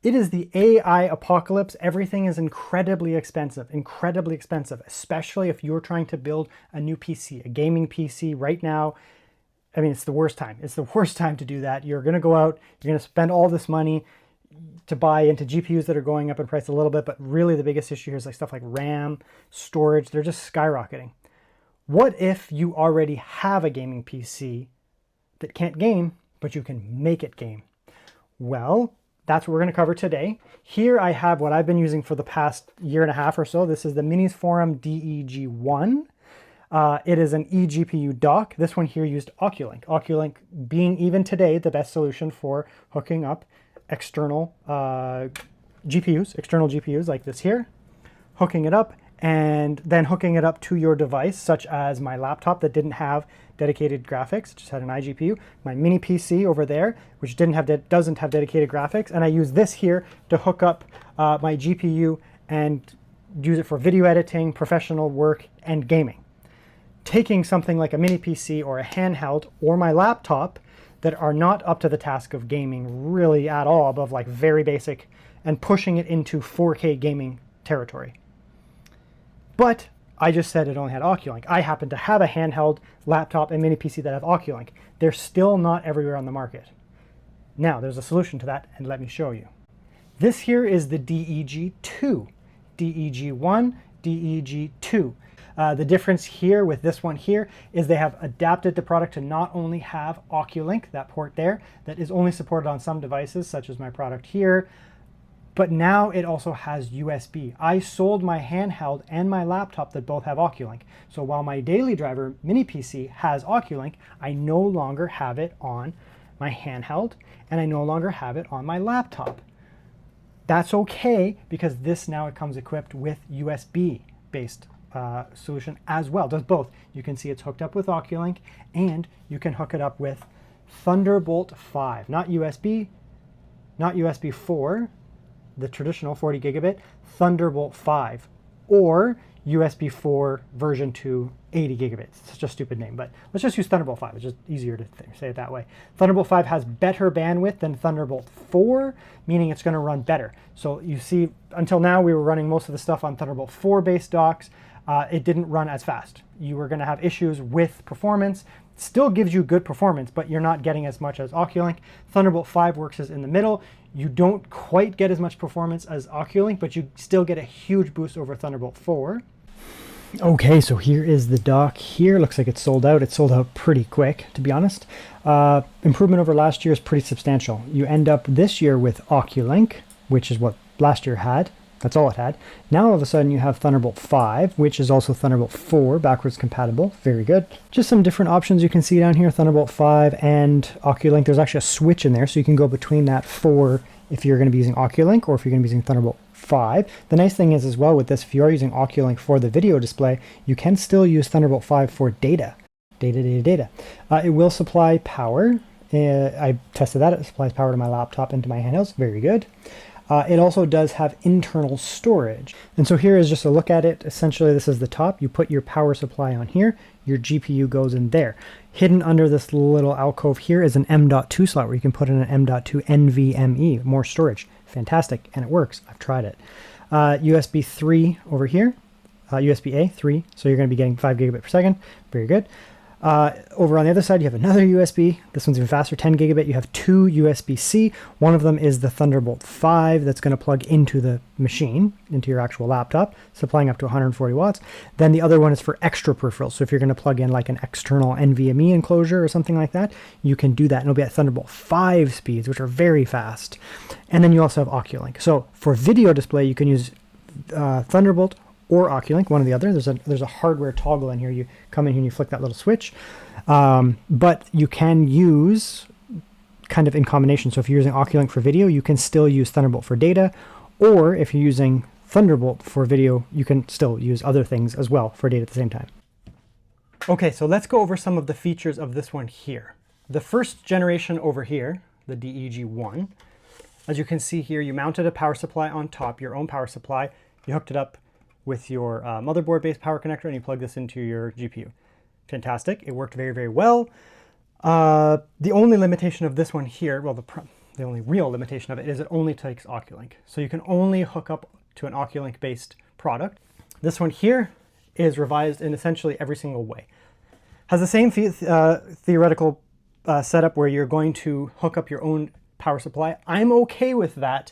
It is the AI apocalypse. Everything is incredibly expensive, especially if you're trying to build a new PC, a gaming PC right now. I mean, it's the worst time. It's the worst time to do that. You're going to go out, you're going to spend all this money to buy into GPUs that are going up in price a little bit, but really the biggest issue here is like stuff like RAM, storage, they're just skyrocketing. What if you already have a gaming PC that can't game, but you can make it game? Well, that's what we're going to cover today. Here I have what I've been using for the past year and a half or so. This is the Minisforum DEG2. It is an eGPU dock. This one here used OcuLink. OcuLink being even today the best solution for hooking up external GPUs like this here, hooking it up and then hooking it up to your device, such as my laptop that didn't have dedicated graphics, just had an iGPU, my mini PC over there, which doesn't have dedicated graphics, and I use this here to hook up my GPU and use it for video editing, professional work, and gaming. Taking something like a mini PC or a handheld or my laptop that are not up to the task of gaming really at all, above like very basic, and pushing it into 4K gaming territory. But I just said it only had OcuLink. I happen to have a handheld laptop and mini PC that have OcuLink. They're still not everywhere on the market. Now, there's a solution to that, and let me show you. This here is the DEG2. DEG1, DEG2. The difference here with this one here is they have adapted the product to not only have OcuLink, that port there, that is only supported on some devices, such as my product here, but now it also has USB. I sold my handheld and my laptop that both have OcuLink. So while my daily driver mini PC has OcuLink, I no longer have it on my handheld and I no longer have it on my laptop. That's okay, because this now it comes equipped with USB-based solution as well. It does both. You can see it's hooked up with OcuLink and you can hook it up with Thunderbolt 5, not USB, not USB 4, the traditional 40 gigabit, Thunderbolt 5, or USB 4 version 2 80 gigabits. It's such a stupid name, but let's just use Thunderbolt 5. It's just easier to say it that way. Thunderbolt 5 has better bandwidth than Thunderbolt 4, meaning it's going to run better. So you see, until now we were running most of the stuff on Thunderbolt 4 based docks. It didn't run as fast. You were going to have issues with performance. Still gives you good performance, but you're not getting as much as OcuLink. Thunderbolt 5 works as in the middle. You don't quite get as much performance as OcuLink, but you still get a huge boost over Thunderbolt 4. Okay, so here is the dock here. Looks like it's sold out. It sold out pretty quick, to be honest. Improvement over last year is pretty substantial. You end up this year with OcuLink, which is what last year had. That's all it had. Now all of a sudden you have Thunderbolt 5, which is also Thunderbolt 4, backwards compatible. Very good. Just some different options you can see down here, Thunderbolt 5 and OcuLink. There's actually a switch in there, so you can go between that 4 if you're going to be using OcuLink or if you're going to be using Thunderbolt 5. The nice thing is as well with this, if you are using OcuLink for the video display, you can still use Thunderbolt 5 for data. Data. It will supply power. I tested that. It supplies power to my laptop and to my handhelds. Very good. It also does have internal storage. And so here is just a look at it. Essentially, this is the top. You put your power supply on here. Your GPU goes in there. Hidden under this little alcove here is an M.2 slot where you can put in an M.2 NVMe, more storage. Fantastic, and it works. I've tried it. USB 3 over here. USB-A 3, so you're going to be getting 5 gigabit per second. Very good. Over on the other side, you have another USB. This one's even faster, 10 gigabit. You have 2 USB-C. One of them is the Thunderbolt 5 that's going to plug into the machine, into your actual laptop, supplying up to 140 watts. Then the other one is for extra peripherals. So if you're going to plug in like an external NVMe enclosure or something like that, you can do that. And it'll be at Thunderbolt 5 speeds, which are very fast. And then you also have OcuLink. So for video display, you can use Thunderbolt or OcuLink, one or the other. There's a hardware toggle in here. You come in here and you flick that little switch. But you can use kind of in combination. So if you're using OcuLink for video, you can still use Thunderbolt for data. Or if you're using Thunderbolt for video, you can still use other things as well for data at the same time. Okay, so let's go over some of the features of this one here. The first generation over here, the DEG1, as you can see here, you mounted a power supply on top, your own power supply. You hooked it up with your motherboard-based power connector, and you plug this into your GPU. Fantastic. It worked very, very well. The only limitation of this one here, well, the only real limitation of it is it only takes OcuLink. So you can only hook up to an OcuLink based product. This one here is revised in essentially every single way. Has the same theoretical setup where you're going to hook up your own power supply. I'm okay with that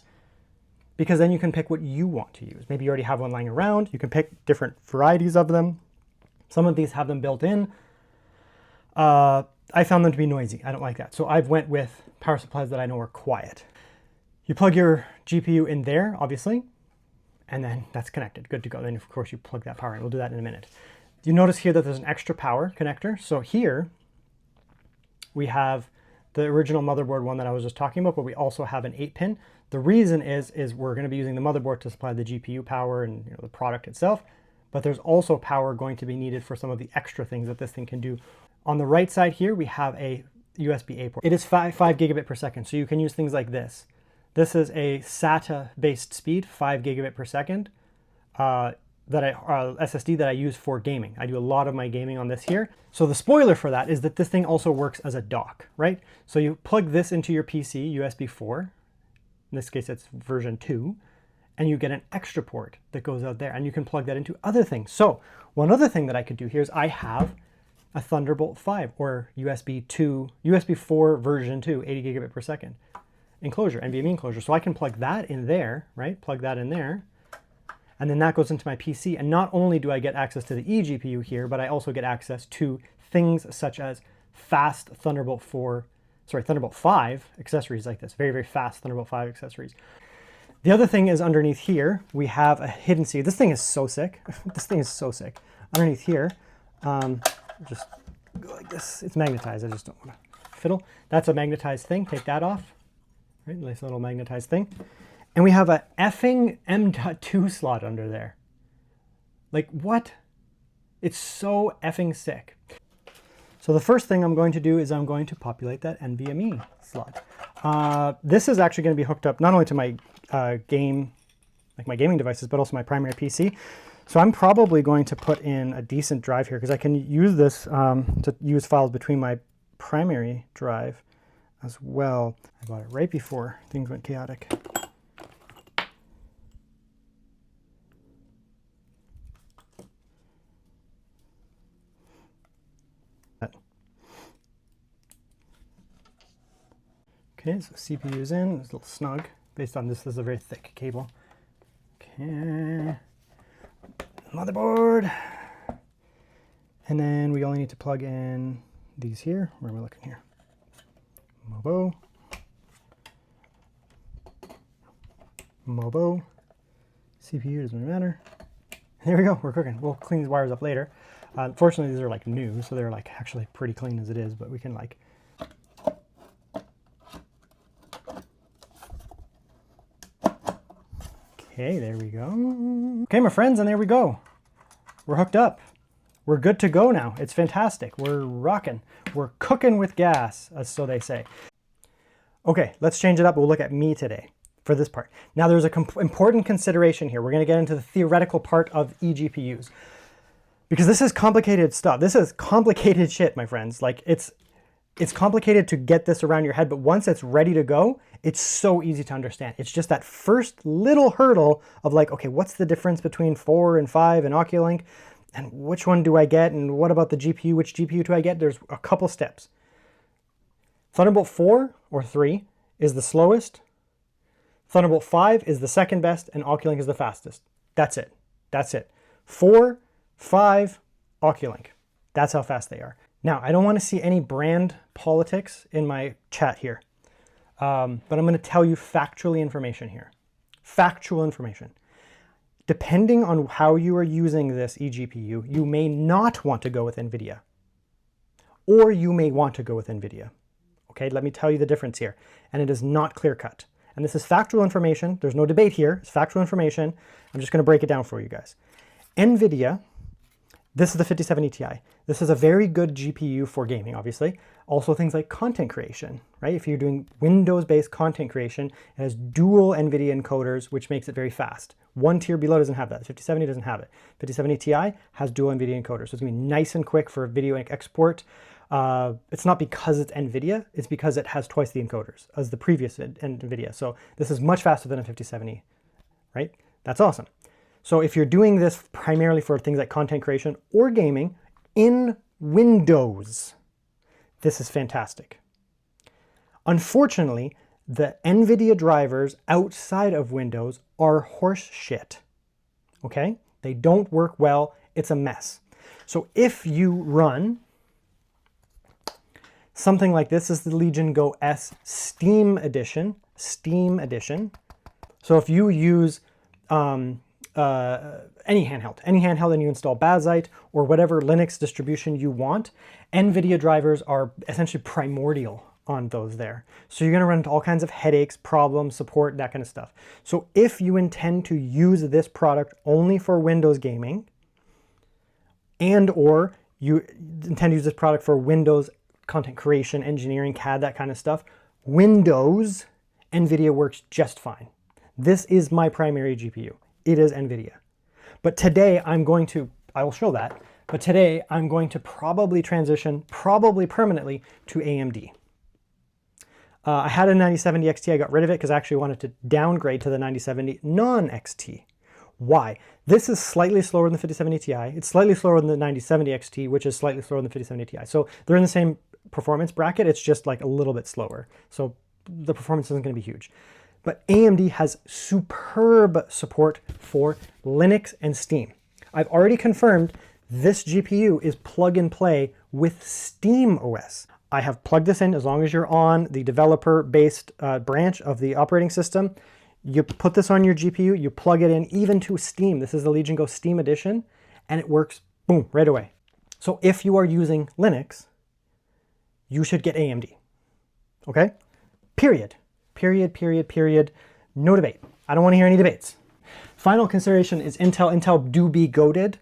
because then you can pick what you want to use. Maybe you already have one lying around. You can pick different varieties of them. Some of these have them built in. I found them to be noisy. I don't like that. So I've went with power supplies that I know are quiet. You plug your GPU in there, obviously, and then that's connected. Good to go. Then, of course, you plug that power in. We'll do that in a minute. You notice here that there's an extra power connector. So here we have the original motherboard one that I was just talking about, but we also have an 8-pin. The reason is we're going to be using the motherboard to supply the GPU power and the product itself, but there's also power going to be needed for some of the extra things that this thing can do. On the right side here, we have a USB-A port. It is 5 gigabit per second, so you can use things like this. This is a SATA-based speed, 5 gigabit per second, SSD that I use for gaming. I do a lot of my gaming on this here. So the spoiler for that is that this thing also works as a dock, right? So you plug this into your PC, USB 4, in this case it's version 2, and you get an extra port that goes out there, and you can plug that into other things. So one other thing that I could do here is I have a Thunderbolt 5 or USB 4 version 2, 80 gigabit per second enclosure, NVMe enclosure. So I can plug that in there, right? Plug that in there. And then that goes into my PC. And not only do I get access to the eGPU here, but I also get access to things such as fast Thunderbolt 5 accessories like this. Very, very fast Thunderbolt 5 accessories. The other thing is underneath here, we have a hidden C. This thing is so sick. This thing is so sick. Underneath here, just go like this. It's magnetized. I just don't want to fiddle. That's a magnetized thing. Take that off. Right, nice little magnetized thing. And we have a effing m.2 slot under there. Like, what? It's so effing sick. So the first thing I'm going to do is I'm going to populate that NVMe slot. This is actually going to be hooked up not only to my my gaming devices, but also my primary PC. So I'm probably going to put in a decent drive here because I can use this to use files between my primary drive as well. I bought it right before things went chaotic. Okay, so CPU's in. It's a little snug based on this. This is a very thick cable. Okay. Motherboard. And then we only need to plug in these here. Where am I looking here? Mobo. CPU, doesn't really matter. There we go, we're cooking. We'll clean these wires up later. Fortunately, these are like new, so they're like actually pretty clean as it is, but we can like okay, there we go. Okay, my friends, and there we go. We're hooked up. We're good to go now. It's fantastic. We're rocking. We're cooking with gas, as so they say. Okay, let's change it up. We'll look at me today for this part. Now, there's an important consideration here. We're going to get into the theoretical part of eGPUs because this is complicated stuff. This is complicated shit, my friends. Like, it's complicated to get this around your head, but once it's ready to go, it's so easy to understand. It's just that first little hurdle of like, okay, what's the difference between 4 and 5 and OcuLink? And which one do I get? And what about the GPU? Which GPU do I get? There's a couple steps. Thunderbolt 4 or 3 is the slowest. Thunderbolt 5 is the second best, and OcuLink is the fastest. That's it. That's it. 4, 5, OcuLink. That's how fast they are. Now, I don't want to see any brand politics in my chat here, but I'm going to tell you factually information here. Factual information. Depending on how you are using this eGPU, you may not want to go with Nvidia, or you may want to go with Nvidia. Okay, let me tell you the difference here, and it is not clear-cut. And this is factual information. There's no debate here. It's factual information. I'm just going to break it down for you guys. Nvidia, this is the 5070 Ti. This is a very good GPU for gaming, obviously. Also things like content creation, right? If you're doing Windows-based content creation, it has dual Nvidia encoders, which makes it very fast. One tier below doesn't have that. The 5070 doesn't have it. 5070 Ti has dual Nvidia encoders. So it's going to be nice and quick for video export. It's not because it's NVIDIA, it's because it has twice the encoders as the previous NVIDIA. So this is much faster than a 5070, right? That's awesome. So if you're doing this primarily for things like content creation or gaming in Windows, this is fantastic. Unfortunately, the NVIDIA drivers outside of Windows are horse shit, okay? They don't work well, it's a mess. So if you run something like this, is the Legion Go S Steam Edition. So if you use any handheld and you install Bazite or whatever Linux distribution you want, NVIDIA drivers are essentially primordial on those there. So you're gonna run into all kinds of headaches, problems, support, that kind of stuff. So if you intend to use this product only for Windows gaming, and or you intend to use this product for Windows content creation, engineering, CAD, that kind of stuff, Windows, NVIDIA works just fine. This is my primary GPU. It is NVIDIA. But today I will show that, but today I'm going to probably transition, probably permanently, to AMD. I had a 9070 XT, I got rid of it because I actually wanted to downgrade to the 9070 non-XT. Why? This is slightly slower than the 5070 Ti. It's slightly slower than the 9070 XT, which is slightly slower than the 5070 Ti. So they're in the same performance bracket, it's just like a little bit slower. So the performance isn't going to be huge. But AMD has superb support for Linux and Steam. I've already confirmed this GPU is plug and play with Steam OS. I have plugged this in as long as you're on the developer-based branch of the operating system. You put this on your GPU, you plug it in even to Steam. This is the Legion Go Steam Edition, and it works, boom, right away. So if you are using Linux, you should get AMD, okay? Period. No debate. I don't want to hear any debates. Final consideration is Intel. Intel do be goated.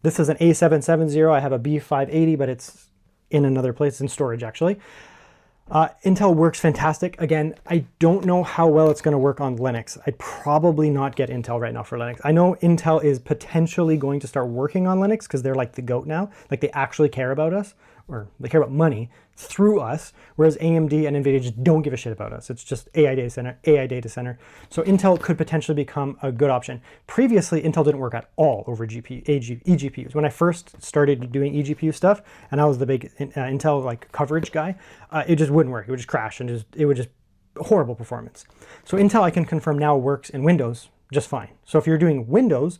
This is an A770. I have a B580, but it's in another place, in storage actually. Intel works fantastic. Again, I don't know how well it's going to work on Linux. I'd probably not get Intel right now for Linux. I know Intel is potentially going to start working on Linux because they're like the GOAT now. Like they actually care about us, or they care about money through us, whereas AMD and NVIDIA just don't give a shit about us. It's just AI data center. So Intel could potentially become a good option. Previously, Intel didn't work at all over eGPUs. When I first started doing eGPU stuff, and I was the big Intel like coverage guy, it just wouldn't work. It would just crash, and it would just horrible performance. So Intel, I can confirm now, works in Windows just fine. So if you're doing Windows,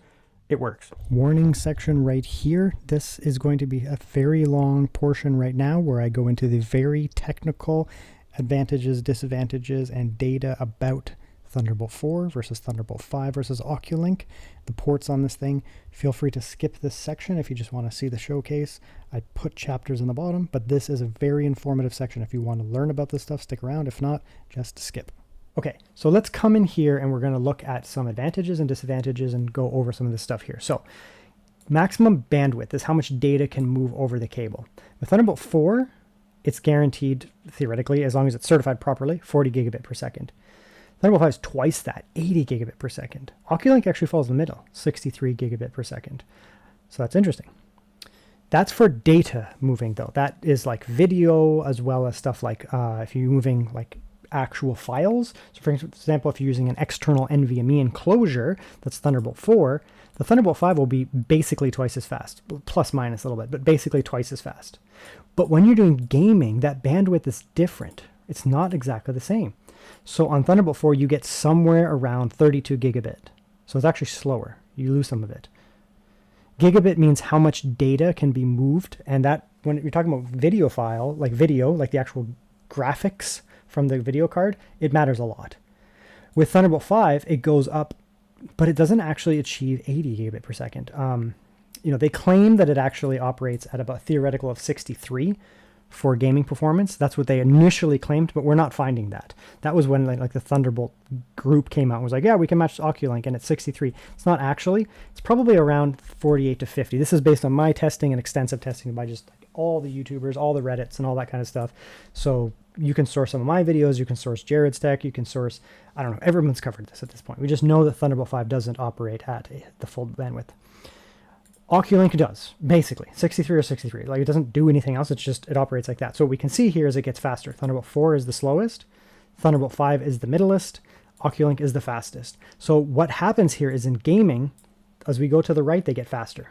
it works. Warning section right here. This is going to be a very long portion right now where I go into the very technical advantages, disadvantages, and data about Thunderbolt 4 versus Thunderbolt 5 versus OcuLink. The ports on this thing. Feel free to skip this section if you just want to see the showcase. I put chapters in the bottom, but this is a very informative section. If you want to learn about this stuff, stick around. If not, just skip. Okay, so let's come in here and we're going to look at some advantages and disadvantages and go over some of this stuff here. So maximum bandwidth is how much data can move over the cable. With Thunderbolt 4, it's guaranteed, theoretically, as long as it's certified properly, 40 gigabit per second. Thunderbolt 5 is twice that, 80 gigabit per second. OcuLink actually falls in the middle, 63 gigabit per second. So that's interesting. That's for data moving though. That is like video as well as stuff like if you're moving like actual files. So for example, if you're using an external NVMe enclosure, that's Thunderbolt 4, the Thunderbolt 5 will be basically twice as fast, plus minus a little bit, but basically twice as fast. But when you're doing gaming, that bandwidth is different. It's not exactly the same. So on Thunderbolt 4, you get somewhere around 32 gigabit. So it's actually slower. You lose some of it. Gigabit means how much data can be moved, and that, when you're talking about video file, like the actual graphics from the video card, it matters a lot. With Thunderbolt 5, it goes up, but it doesn't actually achieve 80 gigabit per second. They claim that it actually operates at about a theoretical of 63 for gaming performance. That's what they initially claimed, but we're not finding that. That was when like the Thunderbolt group came out and was like, yeah, we can match OcuLink, and it's 63. It's not actually. It's probably around 48 to 50. This is based on my testing and extensive testing by just all the YouTubers, all the Reddits, and all that kind of stuff. So you can source some of my videos, you can source Jared's tech, you can source, I don't know, everyone's covered this at this point. We just know that Thunderbolt 5 doesn't operate at the full bandwidth. OcuLink does, basically, 63 or 63. Like, it doesn't do anything else, it's just, it operates like that. So what we can see here is it gets faster. Thunderbolt 4 is the slowest, Thunderbolt 5 is the middlest, OcuLink is the fastest. So what happens here is in gaming, as we go to the right, they get faster.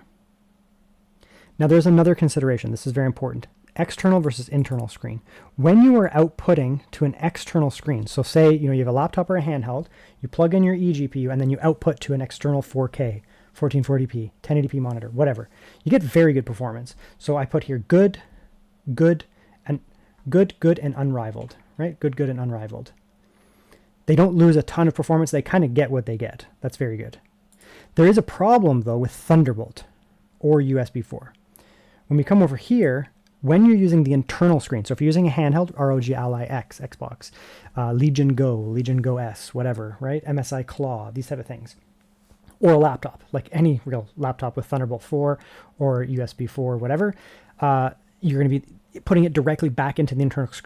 Now there's another consideration, this is very important. External versus internal screen. When you are outputting to an external screen, so say you have a laptop or a handheld, you plug in your eGPU and then you output to an external 4K, 1440p, 1080p monitor, whatever. You get very good performance. So I put here good, and unrivaled, right? Good, and unrivaled. They don't lose a ton of performance. They kind of get what they get. That's very good. There is a problem though with Thunderbolt or USB 4. When we come over here, when you're using the internal screen, so if you're using a handheld, ROG Ally X, Xbox, Legion Go S, whatever, right? MSI Claw, these type of things. Or a laptop, like any real laptop with Thunderbolt 4 or USB 4, whatever, you're going to be putting it directly back into the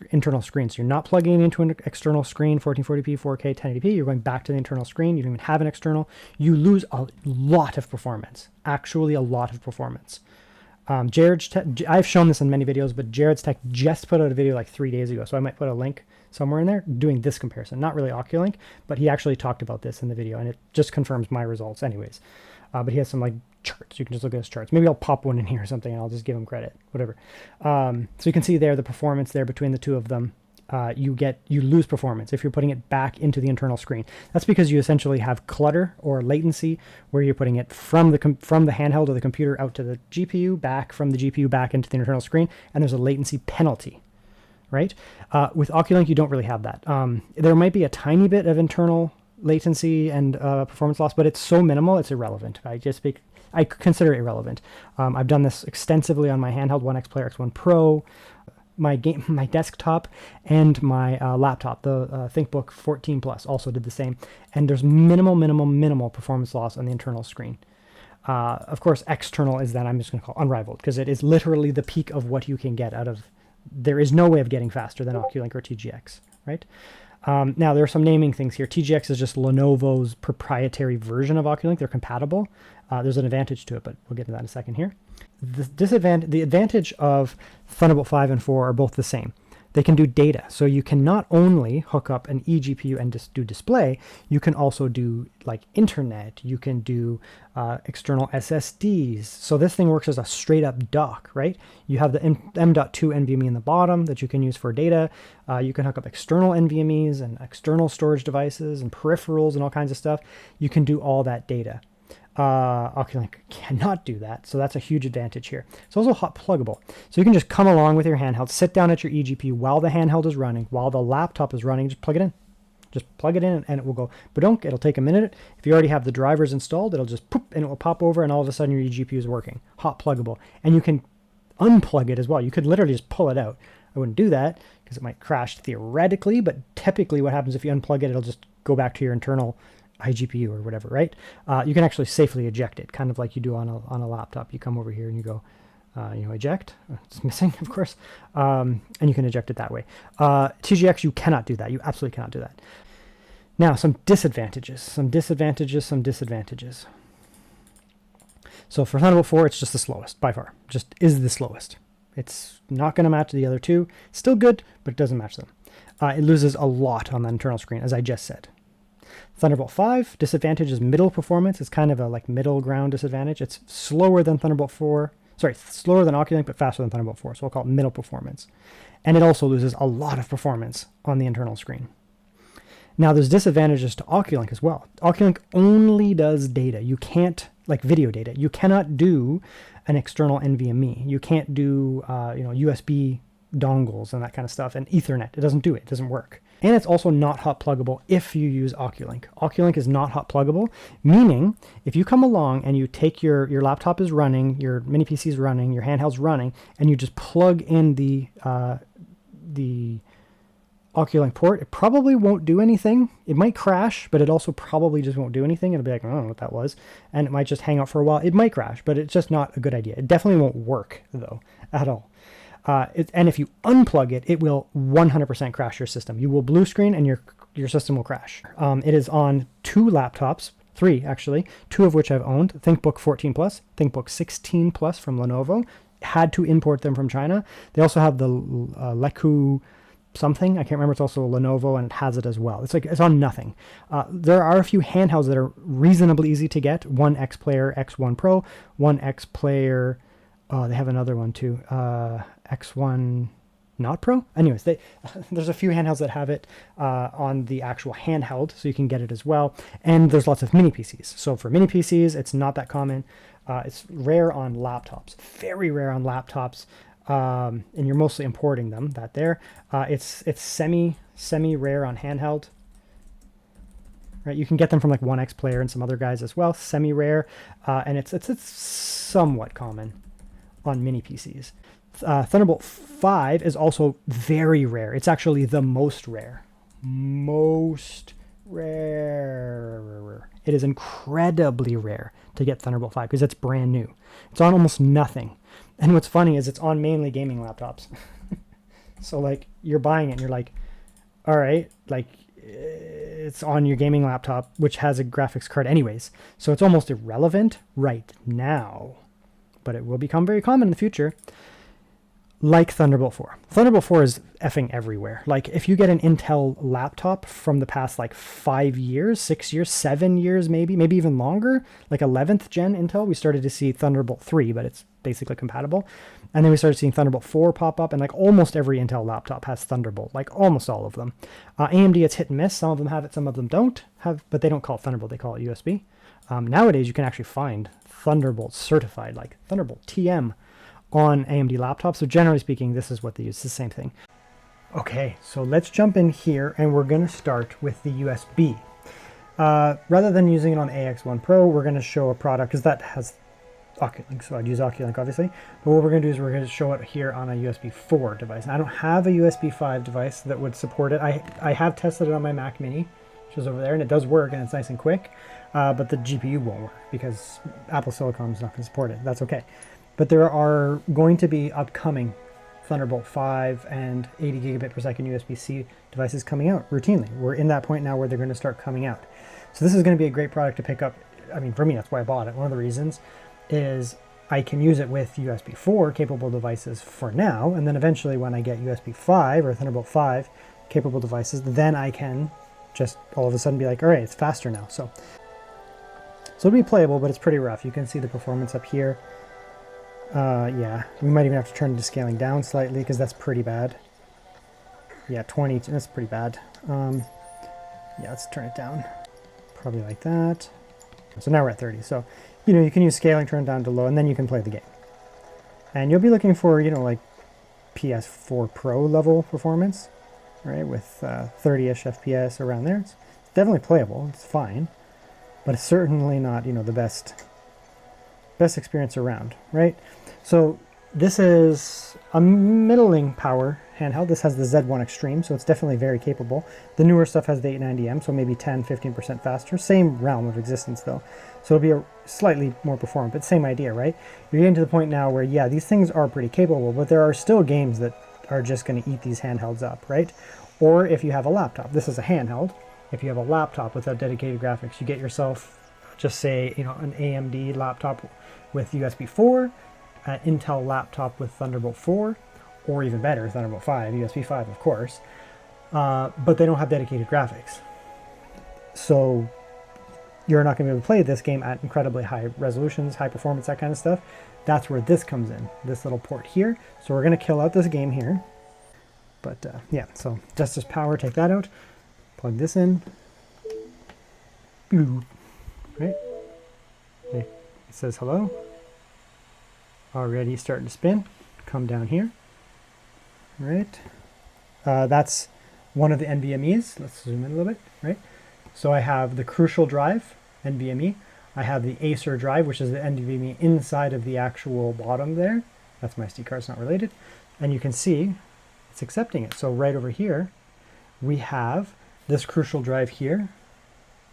internal screen. So you're not plugging it into an external screen, 1440p, 4K, 1080p. You're going back to the internal screen. You don't even have an external. You lose a lot of performance, actually a lot of performance. I've shown this in many videos, but Jared's Tech just put out a video like 3 days ago, so I might put a link somewhere in there doing this comparison. Not really OcuLink, but he actually talked about this in the video, and it just confirms my results anyways. But he has some like charts. You can just look at his charts. Maybe I'll pop one in here or something, and I'll just give him credit, whatever. So you can see there the performance there between the two of them. You lose performance if you're putting it back into the internal screen. That's because you essentially have clutter or latency where you're putting it from the handheld or the computer out to the GPU, back from the GPU back into the internal screen, and there's a latency penalty, right? With OcuLink, you don't really have that. There might be a tiny bit of internal latency and performance loss, but it's so minimal, it's irrelevant. I consider it irrelevant. I've done this extensively on my handheld One X Player X1 Pro, my desktop, and my laptop, the ThinkBook 14 Plus, also did the same. And there's minimal performance loss on the internal screen. Of course, external is that I'm just going to call unrivaled, because it is literally the peak of what you can get out of. There is no way of getting faster than OcuLink or TGX, right? Now, there are some naming things here. TGX is just Lenovo's proprietary version of OcuLink. They're compatible. There's an advantage to it, but we'll get to that in a second here. The advantage of Thunderbolt 5 and 4 are both the same. They can do data. So you can not only hook up an eGPU and just do display, you can also do like internet. You can do external SSDs. So this thing works as a straight up dock, right? You have the m.2 NVMe in the bottom that you can use for data. You can hook up external NVMEs and external storage devices and peripherals and all kinds of stuff. You can do all that data. OcuLink cannot do that, so that's a huge advantage here. It's also hot pluggable, so you can just come along with your handheld, sit down at your eGPU while the handheld is running, while the laptop is running, just plug it in. Just plug it in and it will go badonk. It'll take a minute. If you already have the drivers installed, it'll just poop and it will pop over, and all of a sudden your eGPU is working. Hot pluggable. And you can unplug it as well. You could literally just pull it out. I wouldn't do that because it might crash theoretically, but typically what happens if you unplug it, it'll just go back to your internal iGPU or whatever, right? You can actually safely eject it, kind of like you do on a laptop. You come over here and you go, eject. It's missing, of course, and you can eject it that way. TGX, you cannot do that. You absolutely cannot do that. Now, some disadvantages. So for Thunderbolt 4, it's just the slowest by far. Just is the slowest. It's not going to match the other two. It's still good, but it doesn't match them. It loses a lot on the internal screen, as I just said. Thunderbolt 5, disadvantage is middle performance. It's kind of a like middle ground disadvantage. It's slower than Thunderbolt 4. Sorry, slower than OcuLink, but faster than Thunderbolt 4. So we'll call it middle performance. And it also loses a lot of performance on the internal screen. Now, there's disadvantages to OcuLink as well. OcuLink only does data. You can't, like video data. You cannot do an external NVMe. You can't do, USB dongles and that kind of stuff, and Ethernet. It doesn't do it. It doesn't work. And it's also not hot pluggable if you use OcuLink. OcuLink is not hot pluggable, meaning if you come along and you take your laptop is running, your mini PC is running, your handheld's running, and you just plug in the OcuLink port, it probably won't do anything. It might crash, but it also probably just won't do anything. It'll be like, I don't know what that was. And it might just hang out for a while. It might crash, but it's just not a good idea. It definitely won't work, though, at all. And if you unplug it, it will 100% crash your system. You will blue screen and your system will crash. It is on 2 laptops, 3 actually, 2 of which I've owned. ThinkBook 14 Plus, ThinkBook 16 Plus from Lenovo. Had to import them from China. They also have the Leku something. I can't remember. It's also Lenovo, and it has it as well. It's like it's on nothing. There are a few handhelds that are reasonably easy to get. One X Player X1 Pro, one X Player. Oh, they have another one too. X1 not Pro. Anyways, there's a few handhelds that have it on the actual handheld, so you can get it as well. And there's lots of mini PCs. So for mini PCs, it's not that common. It's rare on laptops, very rare on laptops, and you're mostly importing them. That there, it's semi rare on handheld. Right, you can get them from like 1X Player and some other guys as well, semi rare, and it's somewhat common on mini PCs. Thunderbolt 5 is also very rare. It's actually the most rare. Most rare. It is incredibly rare to get Thunderbolt 5 because it's brand new. It's on almost nothing. And what's funny is it's on mainly gaming laptops. So like you're buying it and you're like, all right, like it's on your gaming laptop, which has a graphics card anyways. So it's almost irrelevant right now, but it will become very common in the future. Like Thunderbolt 4. Thunderbolt 4 is effing everywhere. Like if you get an Intel laptop from the past like 5 years, 6 years, 7 years, maybe even longer, like 11th gen Intel, we started to see Thunderbolt 3, but it's basically compatible. And then we started seeing Thunderbolt 4 pop up, and like almost every Intel laptop has Thunderbolt, like almost all of them. AMD, it's hit and miss. Some of them have it, some of them don't have, but they don't call it Thunderbolt, they call it USB. Nowadays, you can actually find Thunderbolt certified, like Thunderbolt TM, on AMD laptops. So generally speaking, this is what they use. It's the same thing. Okay, so let's jump in here and we're going to start with the USB. Rather than using it on AX1 Pro, we're going to show a product because that has OcuLink, so I'd use OcuLink obviously. But what we're going to do is we're going to show it here on a USB 4 device. And I don't have a USB 5 device that would support it. I have tested it on my Mac Mini, which is over there, and it does work and it's nice and quick, but the GPU won't work because Apple Silicon is not going to support it. That's okay. But there are going to be upcoming Thunderbolt 5 and 80 gigabit per second USB-C devices coming out routinely. We're in that point now where they're going to start coming out. So this is going to be a great product to pick up. I mean, for me, that's why I bought it. One of the reasons is I can use it with USB 4 capable devices for now, and then eventually when I get USB 5 or Thunderbolt 5 capable devices, then I can just all of a sudden be like, all right, it's faster now. So it'll be playable, but it's pretty rough. You can see the performance up here. Yeah, we might even have to turn it to scaling down slightly because that's pretty bad. Yeah, 20, that's pretty bad. Yeah, let's turn it down. Probably like that. So now we're at 30. So, you know, you can use scaling, turn it down to low, and then you can play the game. And you'll be looking for, you know, like PS4 Pro level performance, right? With 30-ish FPS around there. It's definitely playable. It's fine. But it's certainly not, you know, the best experience around, right? So this is a middling power handheld. This has the Z1 Extreme, so it's definitely very capable. The newer stuff has the 890M, so maybe 10-15% faster. Same realm of existence though. So it'll be a slightly more performant, but same idea, right? You're getting to the point now where, yeah, these things are pretty capable, but there are still games that are just going to eat these handhelds up, right? Or if you have a laptop, this is a handheld. If you have a laptop without dedicated graphics, you get yourself, just say, you know, an AMD laptop with USB 4, an Intel laptop with Thunderbolt 4, or even better, Thunderbolt 5, USB 5, of course, but they don't have dedicated graphics. So you're not going to be able to play this game at incredibly high resolutions, high performance, that kind of stuff. That's where this comes in, this little port here. So we're going to kill out this game here. But yeah, so just as power, take that out, plug this in. Right? It says hello. Already starting to spin. Come down here. Right. That's one of the NVMEs. Let's zoom in a little bit. Right. So I have the Crucial drive, NVMe. I have the Acer drive, which is the NVMe inside of the actual bottom there. That's my SD card. It's not related. And you can see it's accepting it. So right over here, we have this Crucial drive here.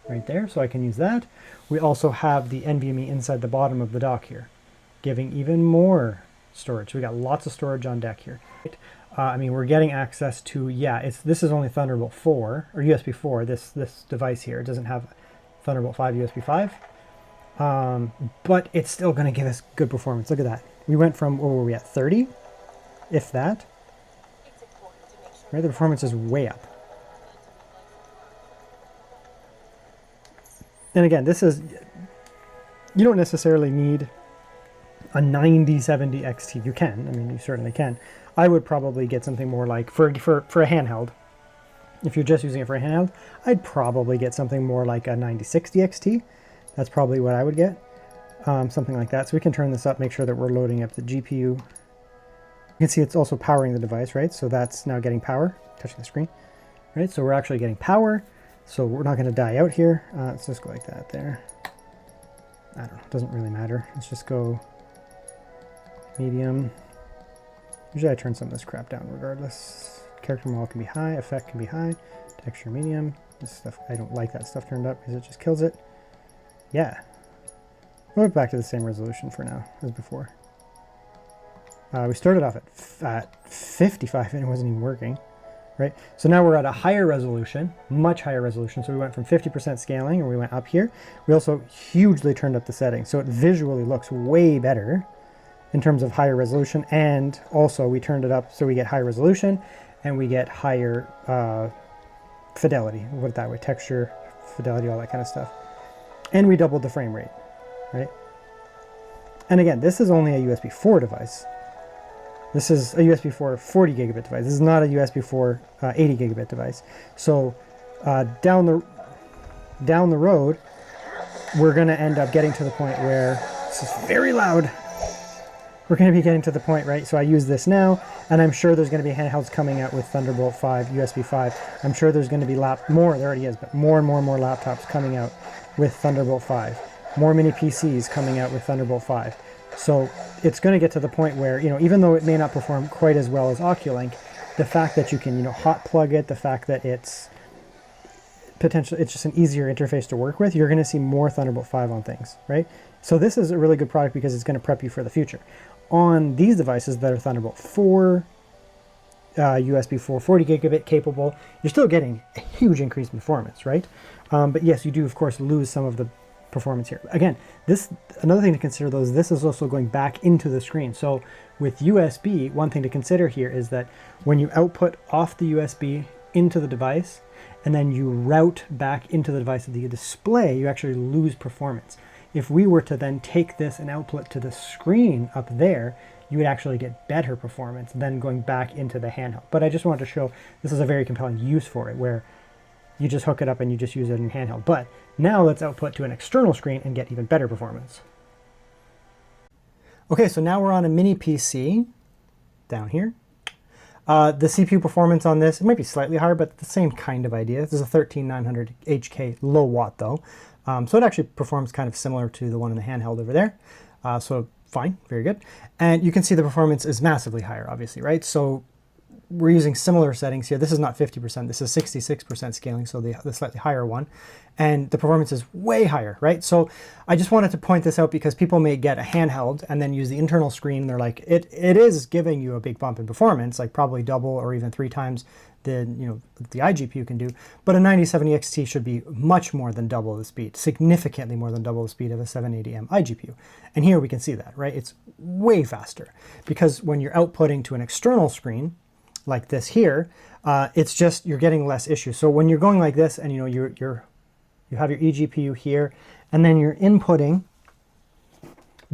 Right there, so I can use that. We also have the NVMe inside the bottom of the dock here, giving even more storage. We got lots of storage on deck here. I mean, we're getting access to, yeah, this is only Thunderbolt 4 or USB 4. This device here, it doesn't have Thunderbolt 5 USB 5. But it's still going to give us good performance. Look at that. We went from, what were we at, 30? If that. Right, the performance is way up. And again, this is, you don't necessarily need a 9070 XT. You can, I mean, you certainly can. I would probably get something more like, for a handheld, if you're just using it for a handheld, I'd probably get something more like a 9060 XT. That's probably what I would get. Something like that. So we can turn this up, make sure that we're loading up the GPU. You can see it's also powering the device, right? So that's now getting power, touching the screen, right? So we're actually getting power. So we're not going to die out here. Let's just go like that there. I don't know, it doesn't really matter. Let's just go medium. Usually I turn some of this crap down regardless. Character model can be high, effect can be high, texture medium. This stuff, I don't like that stuff turned up because it just kills it. Yeah. We'll go back to the same resolution for now as before. We started off at 55 and it wasn't even working, right? So now we're at a higher resolution, much higher resolution. So we went from 50% scaling and we went up here. We also hugely turned up the settings. So it visually looks way better in terms of higher resolution. And also we turned it up so we get high resolution and we get higher fidelity, we'll put it that way, texture, fidelity, all that kind of stuff. And we doubled the frame rate, right? And again, this is only a USB 4 device. This is a USB 4 40 gigabit device. This is not a USB 4 80 gigabit device. So down the road, we're going to end up getting to the point where, this is very loud, we're going to be getting to the point, right? So I use this now, and I'm sure there's going to be handhelds coming out with Thunderbolt 5, USB 5. I'm sure there's going to be there already is, but more and more and more laptops coming out with Thunderbolt 5. More mini PCs coming out with Thunderbolt 5. So it's going to get to the point where, you know, even though it may not perform quite as well as OcuLink, the fact that you can, you know, hot plug it, the fact that it's potentially, it's just an easier interface to work with, you're going to see more Thunderbolt 5 on things, right? So this is a really good product because it's going to prep you for the future. On these devices that are Thunderbolt 4, USB 4, 40 gigabit capable, you're still getting a huge increase in performance, right? But yes, you do, of course, lose some of the performance here. Again, another thing to consider though is this is also going back into the screen. So with USB, one thing to consider here is that when you output off the USB into the device, and then you route back into the device of the display, you actually lose performance. If we were to then take this and output to the screen up there, you would actually get better performance than going back into the handheld. But I just wanted to show this is a very compelling use for it, where you just hook it up and you just use it in your handheld. But now let's output to an external screen and get even better performance. Okay, so now we're on a mini PC down here. The CPU performance on this, it might be slightly higher, but the same kind of idea. This is a 13900 HK low watt though. So it actually performs kind of similar to the one in the handheld over there. So fine, very good. And you can see the performance is massively higher, obviously, right? So we're using similar settings here. This is not 50%, this is 66% scaling, so the slightly higher one. And the performance is way higher, right? So I just wanted to point this out because people may get a handheld and then use the internal screen. They're like, it is giving you a big bump in performance, like probably double or even 3 times the iGPU can do. But a 9070 XT should be much more than double the speed, significantly more than double the speed of a 780M iGPU. And here we can see that, right? It's way faster because when you're outputting to an external screen, like this here, it's just you're getting less issues. So when you're going like this and you have your eGPU here and then you're inputting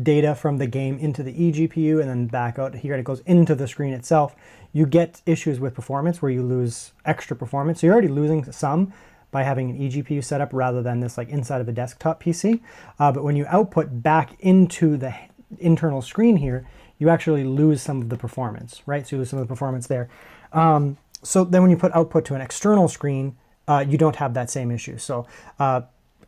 data from the game into the eGPU and then back out here and it goes into the screen itself, you get issues with performance where you lose extra performance. So you're already losing some by having an eGPU set up rather than this like inside of a desktop PC. But when you output back into the internal screen here, you actually lose some of the performance, right? So you lose some of the performance there. So then when you put output to an external screen, you don't have that same issue. So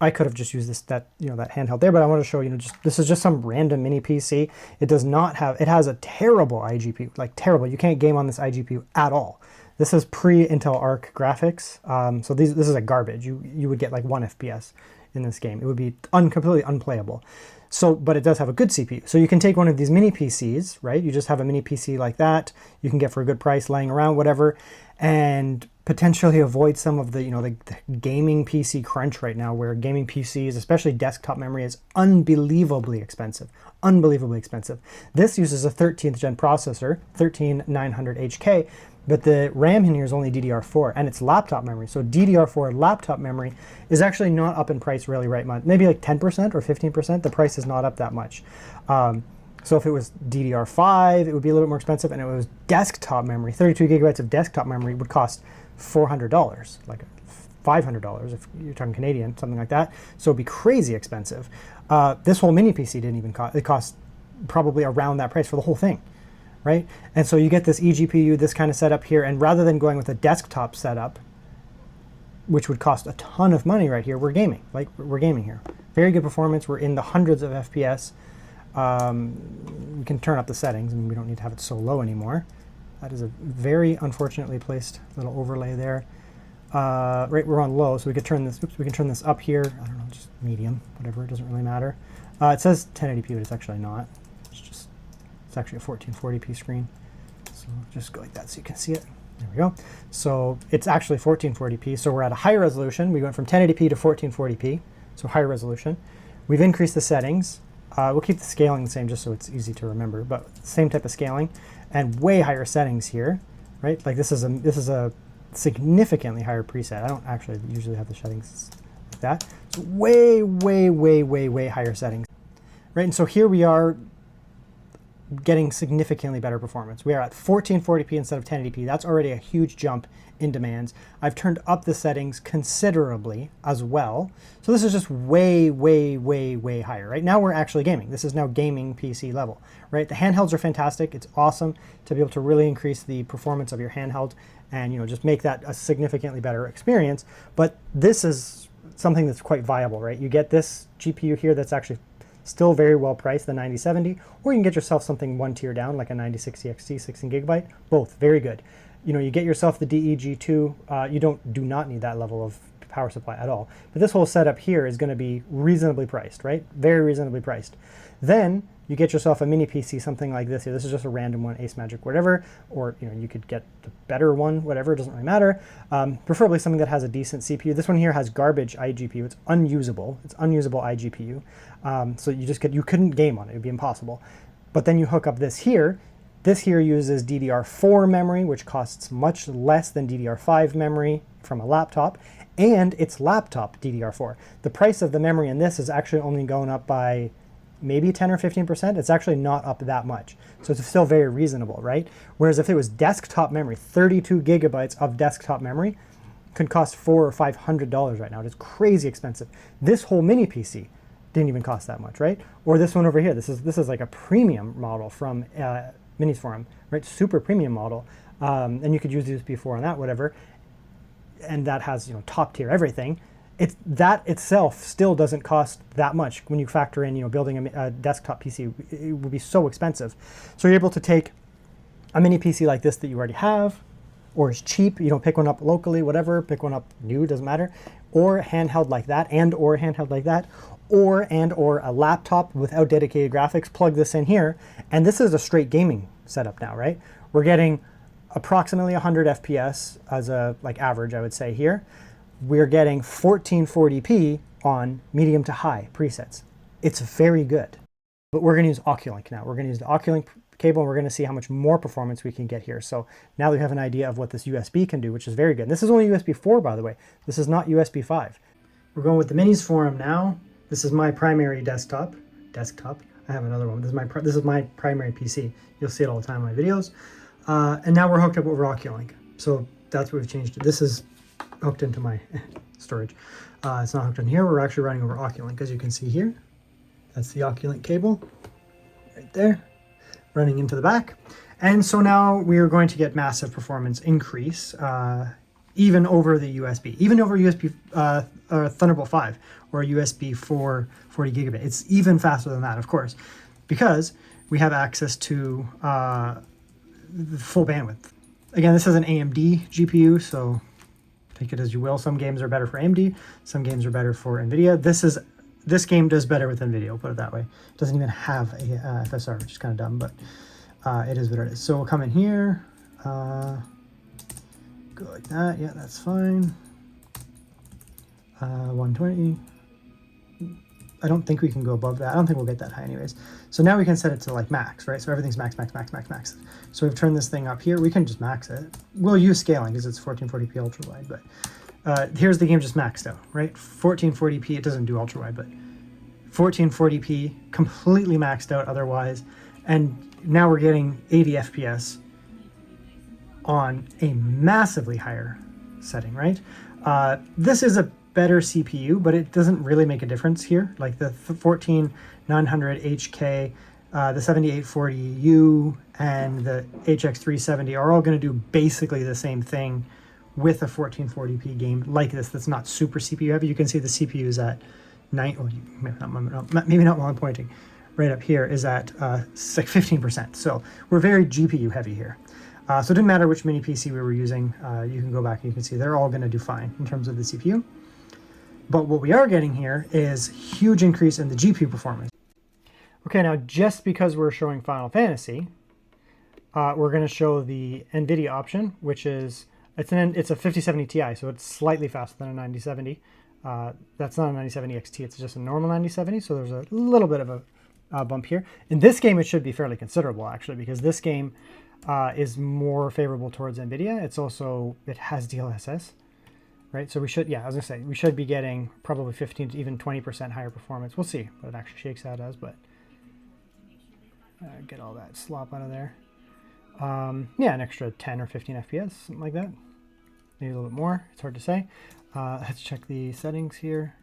I could have just used that handheld there, but I want to show this is just some random mini PC. It does not have, it has a terrible iGPU, like terrible. You can't game on this iGPU at all. This is pre-Intel Arc graphics. So this is a garbage. You would get like 1 FPS in this game. It would be completely unplayable. So, but it does have a good CPU. So you can take one of these mini PCs, right? You just have a mini PC like that. You can get for a good price laying around, whatever, and potentially avoid some of the, the gaming PC crunch right now, where gaming PCs, especially desktop memory, is unbelievably expensive. Unbelievably expensive. This uses a 13th gen processor, 13900HK, but the RAM in here is only DDR4, and it's laptop memory. So DDR4 laptop memory is actually not up in price really right much. Maybe like 10% or 15%. The price is not up that much. So if it was DDR5, it would be a little bit more expensive, and it was desktop memory. 32 gigabytes of desktop memory would cost $400, like $500 if you're talking Canadian, something like that. So it'd be crazy expensive. This whole mini PC didn't even cost, it cost probably around that price for the whole thing, right? And so you get this eGPU, this kind of setup here, and rather than going with a desktop setup, which would cost a ton of money right here, we're gaming. Like, we're gaming here. Very good performance. We're in the hundreds of FPS. We can turn up the settings, and we don't need to have it so low anymore. That is a very unfortunately placed little overlay there. Right, we're on low, so we could turn this. Oops, we can turn this up here. I don't know, just medium, whatever. It doesn't really matter. It says 1080p, but it's actually not. It's actually a 1440p screen. So just go like that so you can see it. There we go. So it's actually 1440p. So we're at a higher resolution. We went from 1080p to 1440p, so higher resolution. We've increased the settings. We'll keep the scaling the same just so it's easy to remember, but same type of scaling and way higher settings here, right? Like this is a significantly higher preset. I don't actually usually have the settings like that. So way higher settings, right? And so here we are getting significantly better performance. We are at 1440p instead of 1080p. That's already a huge jump in demands. I've turned up the settings considerably as well. So this is just way higher. Right now we're actually gaming. This is now gaming PC level, right? The handhelds are fantastic. It's awesome to be able to really increase the performance of your handheld and just make that a significantly better experience. But this is something that's quite viable, right? You get this GPU here that's actually still very well priced, the 9070, or you can get yourself something one tier down, like a 9060 XT, 16 gigabyte. Both very good. You get yourself the DEG2. You do not need that level of power supply at all. But this whole setup here is going to be reasonably priced, right? Very reasonably priced. Then you get yourself a mini PC, something like this here. This is just a random one, Ace Magic, whatever, or you could get the better one, whatever. It doesn't really matter. Preferably something that has a decent CPU. This one here has garbage iGPU. It's unusable. It's unusable iGPU. So you couldn't game on it. It would be impossible. But then you hook up this here. This here uses DDR4 memory, which costs much less than DDR5 memory from a laptop, and it's laptop DDR4. The price of the memory in this is actually only going up by maybe 10 or 15%. It's actually not up that much. So it's still very reasonable, right? Whereas if it was desktop memory, 32 gigabytes of desktop memory could cost $400 or $500 right now. It's crazy expensive. This whole mini PC didn't even cost that much, right? Or this one over here. This is like a premium model from Minisforum, right? Super premium model. And you could use USB 4 on that, whatever. And that has, top tier everything. That itself still doesn't cost that much when you factor in, building a desktop PC. It would be so expensive. So you're able to take a mini PC like this that you already have, or is cheap, pick one up locally, whatever, pick one up new, doesn't matter, or handheld like that, or handheld like that, or a laptop without dedicated graphics, plug this in here, and this is a straight gaming setup now, right? We're getting approximately 100 FPS as a average, I would say here. We're getting 1440p on medium to high presets. It's very good. But we're going to use OcuLink now. We're going to use the OcuLink cable, and we're going to see how much more performance we can get here. So now we have an idea of what this USB can do, which is very good. And this is only USB 4, by the way. This is not USB 5. We're going with the Minisforum now. This is my primary desktop. I have another one. This is my primary PC. You'll see it all the time in my videos. And now we're hooked up over OcuLink. So that's what we've changed. This is hooked into my storage. It's not hooked in here. We're actually running over OcuLink, as you can see here. That's the OcuLink cable right there, running into the back. And so now we are going to get massive performance increase, even over the USB, even over USB Thunderbolt 5 or USB 4 40 gigabit. It's even faster than that, of course, because we have access to the full bandwidth. Again, this is an AMD GPU, so take it as you will. Some games are better for AMD, some games are better for Nvidia. This game does better with Nvidia, we'll put it that way. It doesn't even have a FSR, which is kind of dumb, but it is what it is. So we'll come in here, go like that. Yeah, that's fine. 120. I don't think we can go above that. I don't think we'll get that high anyways. So now we can set it to like max, right? So everything's max, max, max, max, max. So we've turned this thing up here. We can just max it. We'll use scaling because it's 1440p ultra wide, but here's the game just maxed out, right? 1440p, it doesn't do ultra wide, but 1440p, completely maxed out otherwise. And now we're getting 80 FPS on a massively higher setting, right? This is a better CPU, but it doesn't really make a difference here. Like the 14900HK, the 7840U, and the HX370 are all going to do basically the same thing with a 1440p game like this that's not super CPU heavy. You can see the CPU is at 9, well, maybe not while I'm pointing. Right up here is at like 15%. So we're very GPU heavy here. So it didn't matter which mini PC we were using. You can go back and you can see they're all going to do fine in terms of the CPU. But what we are getting here is huge increase in the GPU performance. Okay, now just because we're showing Final Fantasy, we're going to show the Nvidia option, which is, it's a 5070 Ti, so it's slightly faster than a 9070. That's not a 9070 XT, it's just a normal 9070, so there's a little bit of a bump here. In this game, it should be fairly considerable, actually, because this game is more favorable towards Nvidia. It's also, it has DLSS. Right, so we should, yeah, I was gonna say, we should be getting probably 15 to even 20% higher performance. We'll see what it actually shakes out as, but get all that slop out of there. Yeah, an extra 10 or 15 FPS, something like that. Maybe a little bit more, it's hard to say. Let's check the settings here.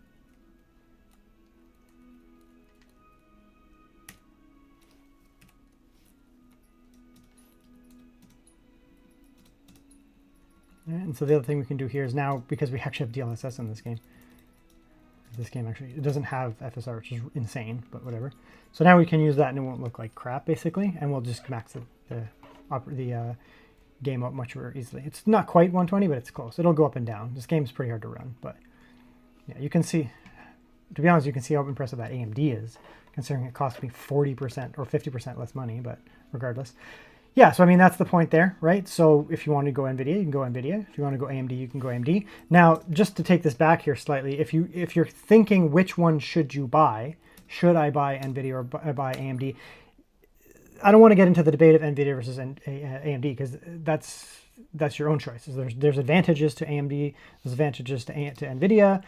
And so the other thing we can do here is now, because we actually have DLSS in this game, actually, it doesn't have FSR, which is insane, but whatever. So now we can use that and it won't look like crap, basically, and we'll just max the game up much more easily. It's not quite 120, but it's close. It'll go up and down. This game's pretty hard to run, but yeah, you can see, to be honest, you can see how impressive that AMD is, considering it cost me 40% or 50% less money, but regardless. Yeah, so I mean, that's the point there, right? So if you want to go NVIDIA, you can go NVIDIA. If you want to go AMD, you can go AMD. Now, just to take this back here slightly, if you're thinking which one should you buy, should I buy NVIDIA or buy AMD? I don't want to get into the debate of NVIDIA versus AMD, because that's your own choices. There's advantages to AMD, there's advantages to NVIDIA.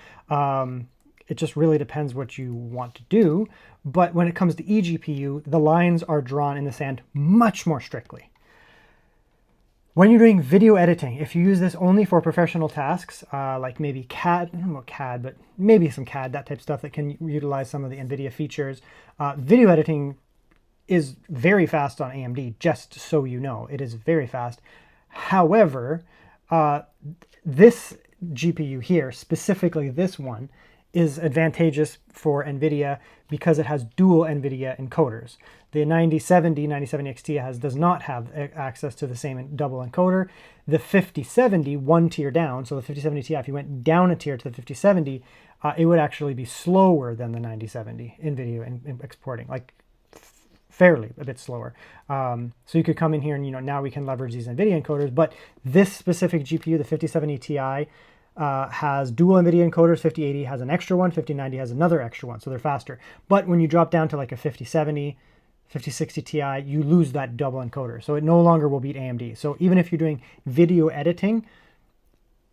It just really depends what you want to do. But when it comes to eGPU, the lines are drawn in the sand much more strictly. When you're doing video editing, if you use this only for professional tasks, like maybe CAD, I don't know about CAD, but maybe some CAD, that type of stuff that can utilize some of the NVIDIA features, video editing is very fast on AMD, just so you know. It is very fast. However, this GPU here, specifically this one, is advantageous for NVIDIA because it has dual NVIDIA encoders. The 9070 XT does not have access to the same double encoder. The 5070, one tier down, so the 5070 Ti, if you went down a tier to the 5070, it would actually be slower than the 9070 in video and exporting, like fairly a bit slower. So you could come in here and, you know, now we can leverage these NVIDIA encoders, but this specific GPU, the 5070 Ti, has dual NVIDIA encoders. 5080 has an extra one, 5090 has another extra one, so they're faster. But when you drop down to like a 5070, 5060 Ti, you lose that double encoder, so it no longer will beat AMD. So even if you're doing video editing,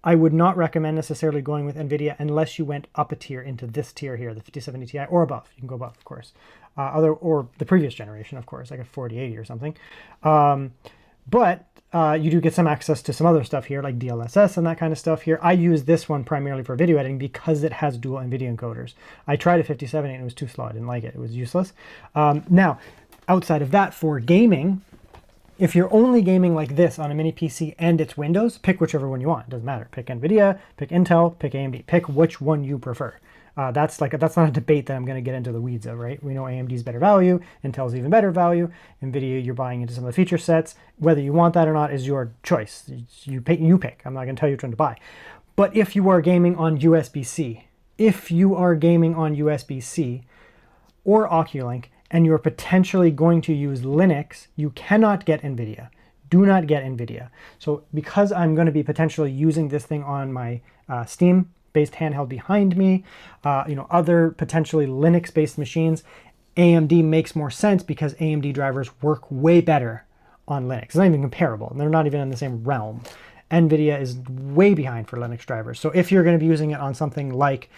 I would not recommend necessarily going with NVIDIA unless you went up a tier into this tier here, the 5070 Ti, or above. You can go above, of course. Or the previous generation, of course, like a 4080 or something. But you do get some access to some other stuff here, like DLSS and that kind of stuff here. I use this one primarily for video editing because it has dual NVIDIA encoders. I tried a 5070 and it was too slow. I didn't like it. It was useless. Now, outside of that, for gaming, If you're only gaming like this on a mini PC and it's Windows, pick whichever one you want. It doesn't matter. Pick Nvidia, pick Intel, pick AMD. Pick which one you prefer. That's not a debate that I'm going to get into the weeds of, right? We know AMD's better value, Intel's even better value. Nvidia, you're buying into some of the feature sets. Whether you want that or not is your choice. You pick. I'm not going to tell you which one to buy. But if you are gaming on USB-C, or OcuLink, and you're potentially going to use Linux, you cannot get Nvidia. Do not get Nvidia. So because I'm going to be potentially using this thing on my Steam-based handheld behind me, other potentially Linux-based machines, AMD makes more sense because AMD drivers work way better on Linux. It's not even comparable. They're not even in the same realm. Nvidia is way behind for Linux drivers. So if you're going to be using it on something like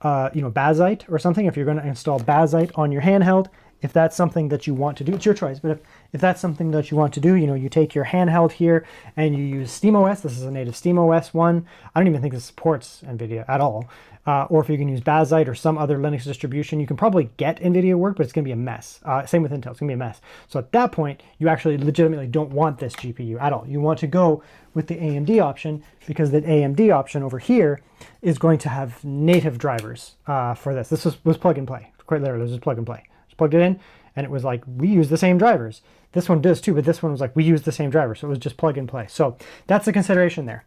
Bazite or something, if you're going to install Bazite on your handheld, if that's something that you want to do, it's your choice. But if that's something that you want to do, you take your handheld here and you use SteamOS. This is a native SteamOS one. I don't even think this supports NVIDIA at all. Or if you can use Bazite or some other Linux distribution, you can probably get NVIDIA work, but it's going to be a mess. Same with Intel, it's going to be a mess. So at that point, you actually legitimately don't want this GPU at all. You want to go with the AMD option because the AMD option over here is going to have native drivers for this. This was plug and play. Quite literally, it was just plug and play. Just plugged it in, and it was like, we use the same drivers. This one does too, but this one was like, we use the same driver. So it was just plug and play. So that's the consideration there.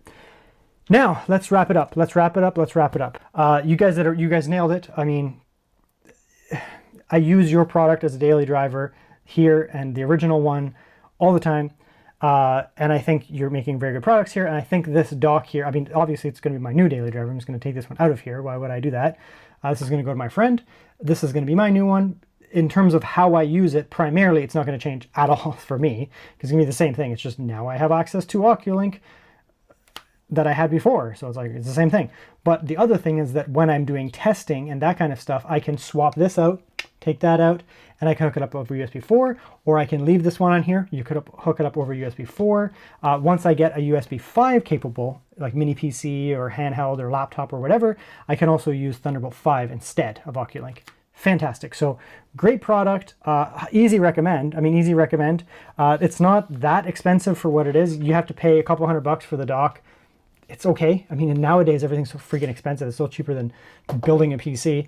Now let's wrap it up. You guys nailed it. I mean, I use your product as a daily driver here and the original one all the time. And I think you're making very good products here. And I think this dock here, I mean, obviously it's going to be my new daily driver. I'm just going to take this one out of here. Why would I do that? This is going to go to my friend. This is going to be my new one. In terms of how I use it, primarily, it's not going to change at all for me. It's going to be the same thing. It's just now I have access to OcuLink that I had before. So it's the same thing. But the other thing is that when I'm doing testing and that kind of stuff, I can swap this out, take that out, and I can hook it up over USB 4, or I can leave this one on here. You could hook it up over USB 4. Once I get a USB 5 capable, like mini PC or handheld or laptop or whatever, I can also use Thunderbolt 5 instead of OcuLink. Fantastic. So great product, easy recommend. It's not that expensive for what it is. You have to pay a couple $100 for the dock. It's okay. I mean, and nowadays everything's so freaking expensive. It's still cheaper than building a PC.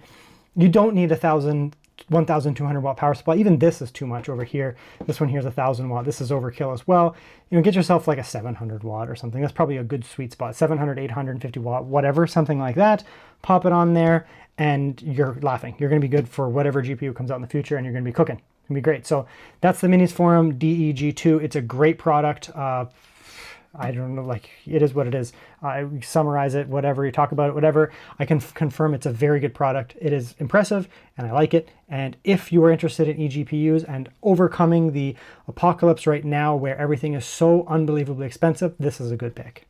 You don't need 1,200 watt power supply. Even this is too much over here. This one here is 1,000 watt. This is overkill as well. Get yourself like a 700 watt or something. That's probably a good sweet spot. 700, 850 watt, whatever, something like that. Pop it on there and you're laughing. You're going to be good for whatever GPU comes out in the future, and you're going to be cooking. It's going to be great. So that's the Minisforum DEG2. It's a great product. I don't know, like, it is what it is. I summarize it, whatever, you talk about it, whatever. I can confirm it's a very good product. It is impressive, and I like it. And if you are interested in eGPUs and overcoming the apocalypse right now where everything is so unbelievably expensive, this is a good pick.